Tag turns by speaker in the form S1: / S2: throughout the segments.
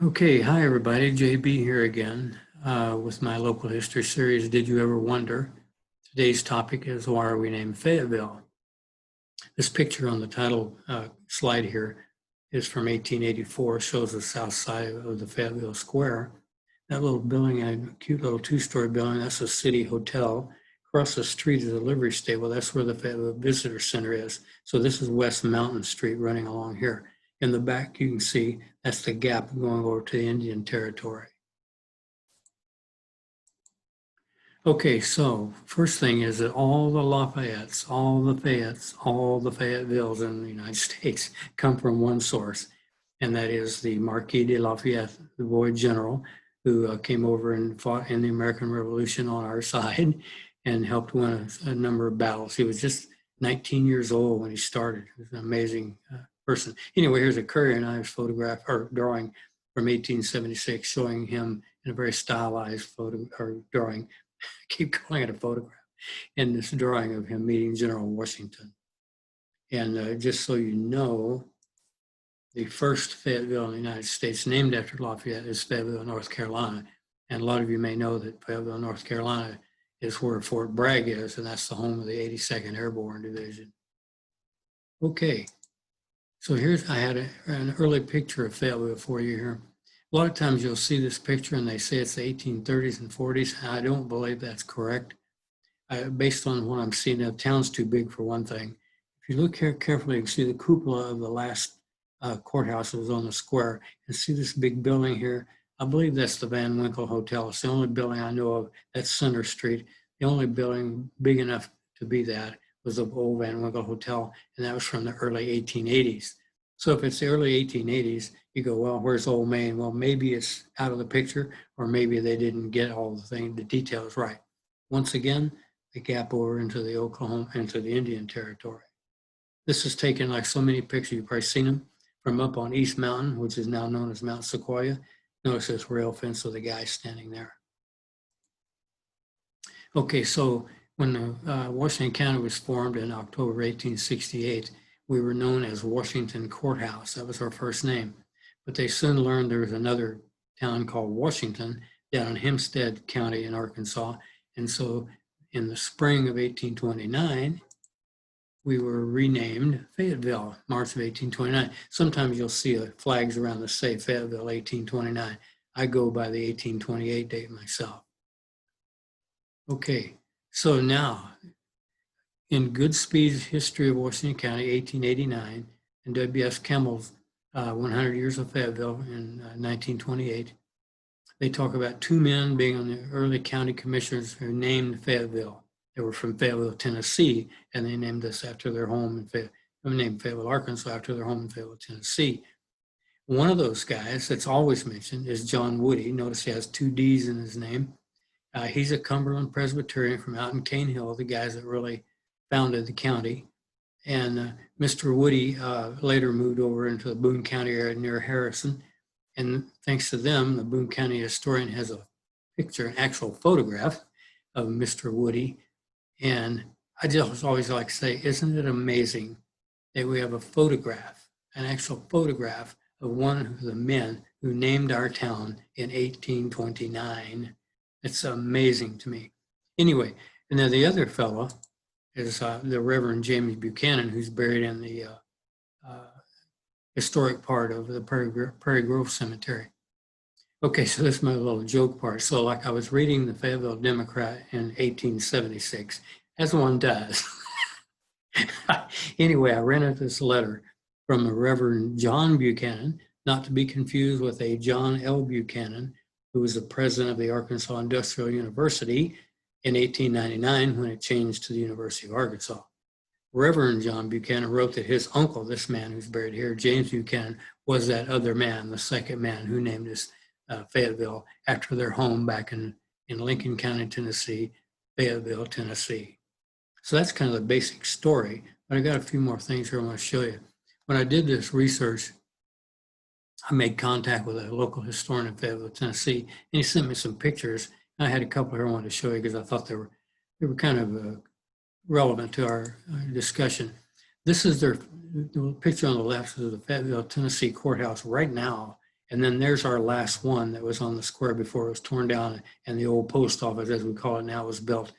S1: Okay, hi everybody, JB here again with my local history series, Did You Ever Wonder? Today's topic is why are we named Fayetteville? This picture on the title slide here is from 1884, shows the south side of the Fayetteville Square. That little building, a cute little two-story building, that's a city hotel. Across the street is a livery stable. That's where the Fayetteville Visitor Center is. So this is West Mountain Street running along here. In the back, you can see that's the gap going over to the Indian Territory. Okay, so first thing is that all the Lafayettes, all the Fayettes, all the Fayettevilles in the United States come from one source, and that is the Marquis de Lafayette, the boy general who came over and fought in the American Revolution on our side and helped win a number of battles. He was just 19 years old when he started. He was an amazing person. Anyway, here's a Currier and Ives photograph or drawing from 1876 showing him in a very stylized photo or drawing. I keep calling it a photograph, in this drawing of him meeting General Washington. And just so you know, the first Fayetteville in the United States named after Lafayette is Fayetteville, North Carolina. And a lot of you may know that Fayetteville, North Carolina is where Fort Bragg is, and that's the home of the 82nd Airborne Division. Okay, so here's, I had an early picture of Fayetteville for you here. A lot of times you'll see this picture and they say it's the 1830s and 40s. And I don't believe that's correct. Based on what I'm seeing, the town's too big for one thing. If you look here carefully, you can see the cupola of the last courthouse that was on the square, and see this big building here. I believe that's the Van Winkle Hotel. It's the only building I know of that's Center Street. The only building big enough to be that was the old Van Winkle Hotel, and that was from the early 1880s. So if it's the early 1880s, you go, well, where's Old Main? Well, maybe it's out of the picture, or maybe they didn't get all the details right. Once again, the gap over into the Oklahoma, into the Indian Territory. This is taken like so many pictures, you've probably seen them, from up on East Mountain, which is now known as Mount Sequoia. Notice this rail fence with the guy standing there. Okay, so when Washington County was formed in October 1868, we were known as Washington Courthouse. That was our first name. But they soon learned there was another town called Washington down in Hempstead County in Arkansas. And so in the spring of 1829, we were renamed Fayetteville, March of 1829. Sometimes you'll see flags around that say Fayetteville 1829. I go by the 1828 date myself. Okay, so now in Goodspeed's History of Washington County, 1889, and W.S. Kemmel's 100 Years of Fayetteville in 1928, they talk about two men being on the early county commissioners who named Fayetteville. They were from Fayetteville, Tennessee, and they named us after their home in Fayetteville, named Fayetteville, Arkansas after their home in Fayetteville, Tennessee. One of those guys that's always mentioned is John Woody. Notice he has two D's in his name. He's a Cumberland Presbyterian from out in Cane Hill, the guys that really founded the county. And Mr. Woody later moved over into the Boone County area near Harrison. And thanks to them, the Boone County historian has a picture, an actual photograph of Mr. Woody. And I just always like to say, isn't it amazing that we have a photograph, an actual photograph of one of the men who named our town in 1829. It's amazing to me. Anyway, and then the other fellow is the Reverend James Buchanan, who's buried in the historic part of the Prairie Grove Cemetery. Okay, so this is my little joke part. So like I was reading the Fayetteville Democrat in 1876, as one does. Anyway, I ran into this letter from the Reverend John Buchanan, not to be confused with a John L. Buchanan, who was the president of the Arkansas Industrial University in 1899 when it changed to the University of Arkansas. Reverend John Buchanan wrote that his uncle, this man who's buried here, James Buchanan, was that other man, the second man who named us Fayetteville after their home back in Lincoln County, Tennessee, Fayetteville, Tennessee. So that's kind of the basic story, but I got a few more things here I want to show you. When I did this research, I made contact with a local historian in Fayetteville, Tennessee, and he sent me some pictures. I had a couple here I wanted to show you because I thought they were kind of relevant to our discussion. This is the picture on the left of the Fayetteville, Tennessee courthouse right now And then there's our last one that was on the square before it was torn down, and the old post office, as we call it now, was built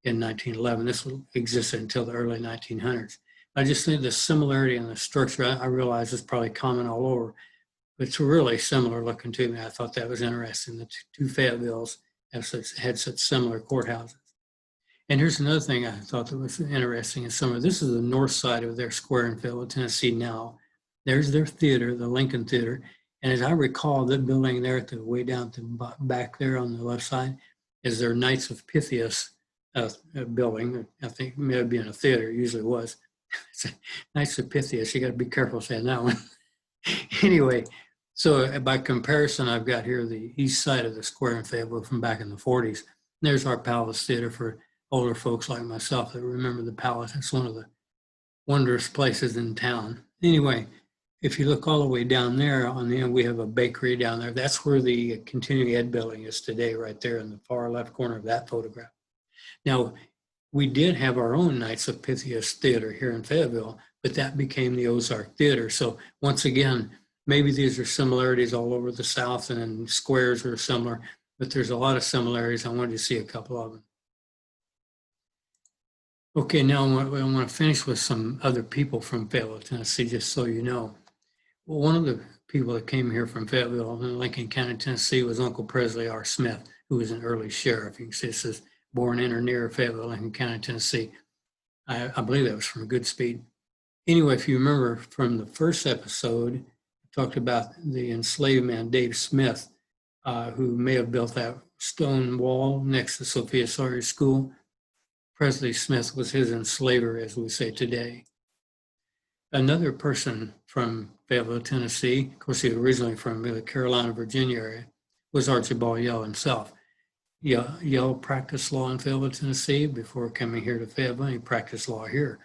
S1: in 1911. This existed until the early 1900s. I just think the similarity in the structure, I realize it's probably common all over, but it's really similar looking to me. I thought that was interesting. The two Fayettevilles had such similar courthouses. And here's another thing I thought that was interesting in summer. This is the north side of their square in Fayetteville, Tennessee now. There's their theater, the Lincoln Theater. And as I recall, that building there at the way down to back there on the left side is their Knights of Pythias building. I think it may have been a theater, it usually was. Knights of Pythias, you got to be careful saying that one. Anyway, so by comparison, I've got here the east side of the square in Fayetteville from back in the 40s. There's our Palace Theater for older folks like myself that remember the Palace. It's one of the wondrous places in town. Anyway, if you look all the way down there on the end, we have a bakery down there. That's where the continuing ed building is today, right there in the far left corner of that photograph. Now, we did have our own Knights of Pythias Theater here in Fayetteville, but that became the Ozark Theater. So once again, maybe these are similarities all over the South and squares are similar, but there's a lot of similarities. I wanted to see a couple of them. Okay, now I want to finish with some other people from Fayetteville, Tennessee, just so you know. Well, one of the people that came here from Fayetteville in Lincoln County, Tennessee was Uncle Presley R. Smith, who was an early sheriff. You can see it says born in or near Fayetteville, Lincoln County, Tennessee. I believe that was from Goodspeed. Anyway, if you remember from the first episode, we talked about the enslaved man, Dave Smith, who may have built that stone wall next to Sophia Sawyer School. Presley Smith was his enslaver, as we say today. Another person from Fayetteville, Tennessee, of course, he was originally from the Carolina, Virginia area, was Archibald Yell himself. Yell practiced law in Fayetteville, Tennessee before coming here to Fayetteville. He practiced law here.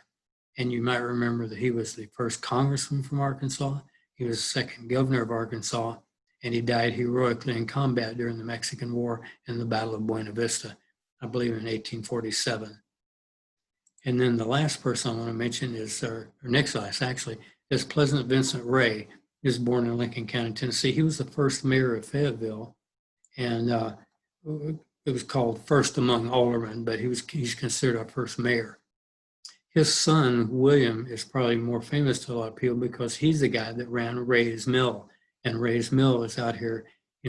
S1: And you might remember that he was the first congressman from Arkansas. He was the second governor of Arkansas, and he died heroically in combat during the Mexican War in the Battle of Buena Vista, I believe in 1847. And then the last person I want to mention is, or next last actually, is Pleasant Vincent Ray. He was born in Lincoln County, Tennessee. He was the first mayor of Fayetteville, and it was called first among aldermen, but he's considered our first mayor. His son, William, is probably more famous to a lot of people because he's the guy that ran Ray's Mill. And Ray's Mill is out here,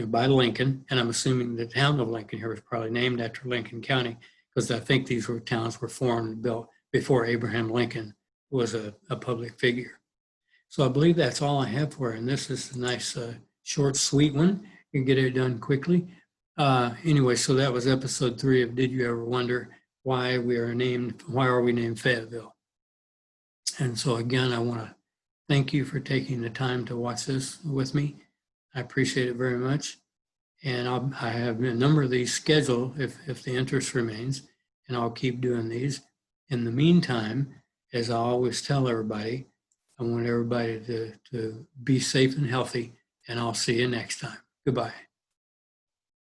S1: by Lincoln. And I'm assuming the town of Lincoln here was probably named after Lincoln County, because I think these towns were formed and built before Abraham Lincoln was a public figure. So I believe that's all I have for you. And this is a nice, short, sweet one. You can get it done quickly. Anyway, so that was episode 3 of Did You Ever Wonder why are we named Fayetteville? And so again, I want to thank you for taking the time to watch this with me. I appreciate it very much. And I have a number of these scheduled if the interest remains, and I'll keep doing these. In the meantime, as I always tell everybody, I want everybody to be safe and healthy, and I'll see you next time. Goodbye.